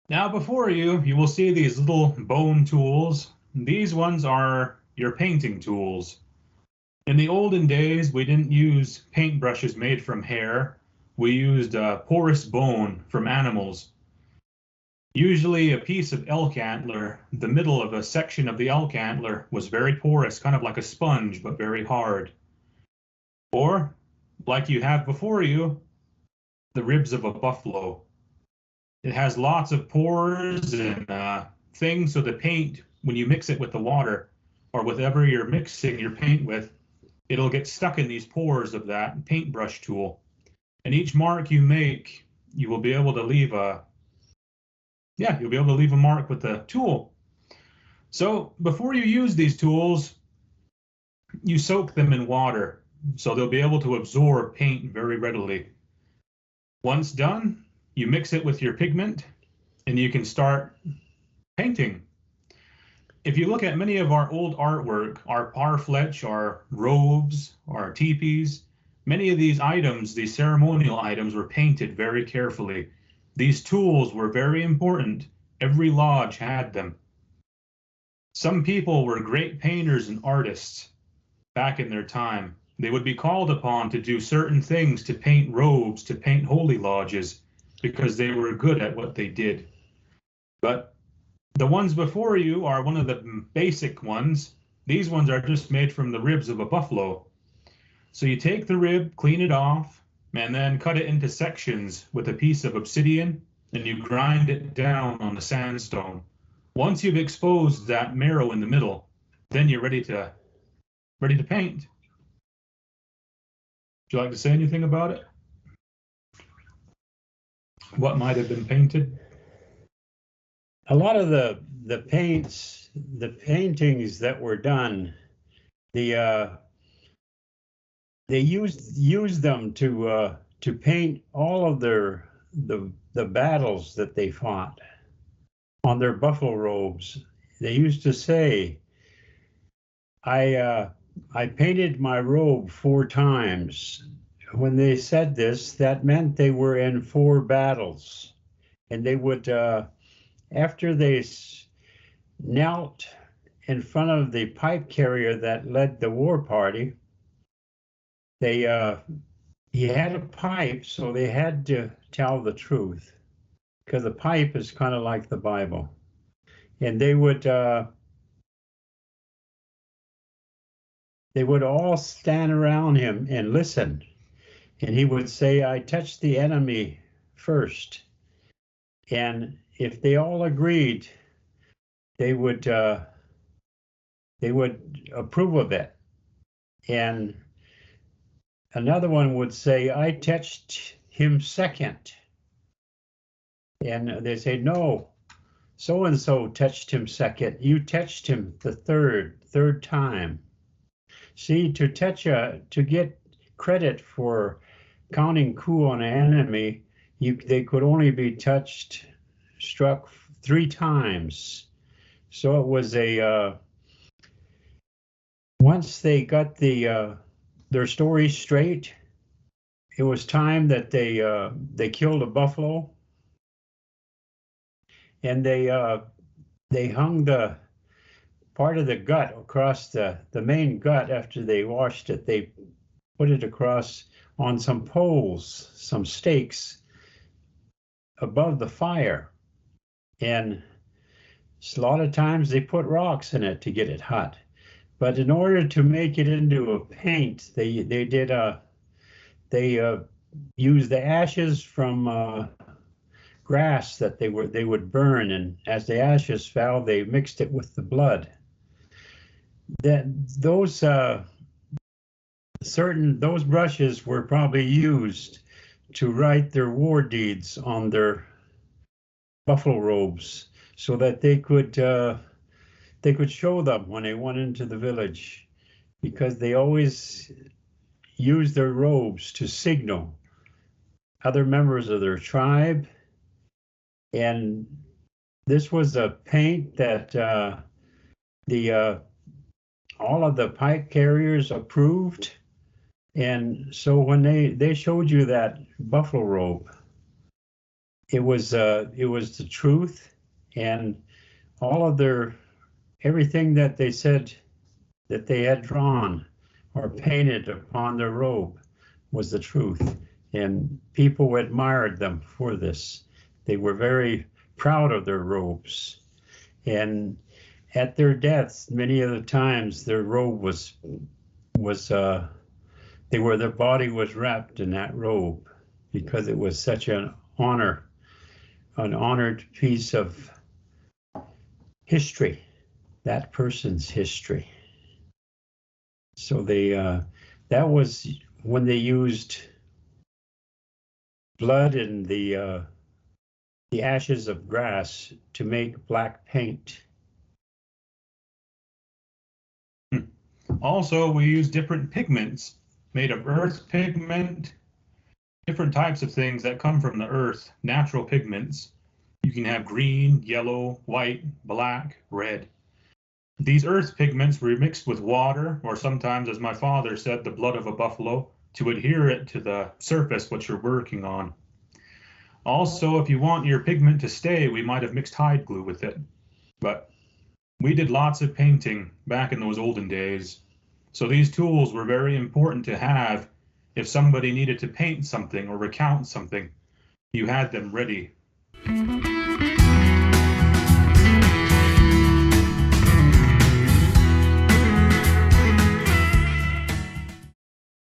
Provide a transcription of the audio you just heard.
Now before you, you will see these little bone tools. These ones are your painting tools. In the olden days, we didn't use paintbrushes made from hair. We used porous bone from animals. Usually a piece of elk antler, the middle of a section of the elk antler was very porous, kind of like a sponge, but very hard. Or, like you have before you, the ribs of a buffalo. It has lots of pores and things, so the paint, when you mix it with the water or whatever you're mixing your paint with, it'll get stuck in these pores of that paintbrush tool. And each mark you make, you will be able to leave a, yeah, you'll be able to leave a mark with the tool. So before you use these tools, you soak them in water so they'll be able to absorb paint very readily. Once done, you mix it with your pigment and you can start painting. If you look at many of our old artwork, our parfleche, our robes, our teepees, many of these items, these ceremonial items, were painted very carefully. These tools were very important. Every lodge had them. Some people were great painters and artists back in their time. They would be called upon to do certain things, to paint robes, to paint holy lodges, because they were good at what they did. But the ones before you are one of the basic ones. These ones are just made from the ribs of a buffalo. So you take the rib, clean it off, and then cut it into sections with a piece of obsidian, and you grind it down on the sandstone. Once you've exposed that marrow in the middle, then you're ready to paint. Would you like to say anything about it? What might have been painted? A lot of the paintings that were done, the they used them to paint all of the battles that they fought on their buffalo robes. They used to say, I painted my robe 4 times. When they said this, that meant they were in 4 battles, and they would after they knelt in front of the pipe carrier that led the war party, they he had a pipe, so they had to tell the truth because the pipe is kind of like the Bible, and they would all stand around him and listen, and he would say, "I touched the enemy first," and if they all agreed, they would approve of it. And another one would say, "I touched him second." And they say, "No, so and so touched him second. You touched him the third time." See, to get credit for counting coup on an enemy, they could only be struck 3 times. So it was once they got their story straight, it was time that they killed a buffalo, and they hung the part of the gut across the main gut. After they washed it, they put it across on some poles, some stakes above the fire, and a lot of times they put rocks in it to get it hot. But in order to make it into a paint, they used the ashes from grass that they would burn, and as the ashes fell, they mixed it with the blood. That those brushes were probably used to write their war deeds on their buffalo robes, so that they could show them when they went into the village, because they always used their robes to signal other members of their tribe. And this was a paint that all of the pipe carriers approved. And so when they showed you that buffalo robe, it was the truth, and all of everything that they said that they had drawn or painted upon their robe was the truth. And people admired them for this. They were very proud of their robes. And at their deaths, many of the times their robe their body was wrapped in that robe because it was such an honored piece of history, that person's history. So that was when they used blood and the ashes of grass to make black paint. Also, we use different pigments made of earth pigment, different types of things that come from the earth, natural pigments. You can have green, yellow, white, black, red. These earth pigments were mixed with water, or sometimes, as my father said, the blood of a buffalo, to adhere it to the surface what you're working on. Also, if you want your pigment to stay, we might have mixed hide glue with it. But we did lots of painting back in those olden days. So these tools were very important to have if somebody needed to paint something or recount something. You had them ready.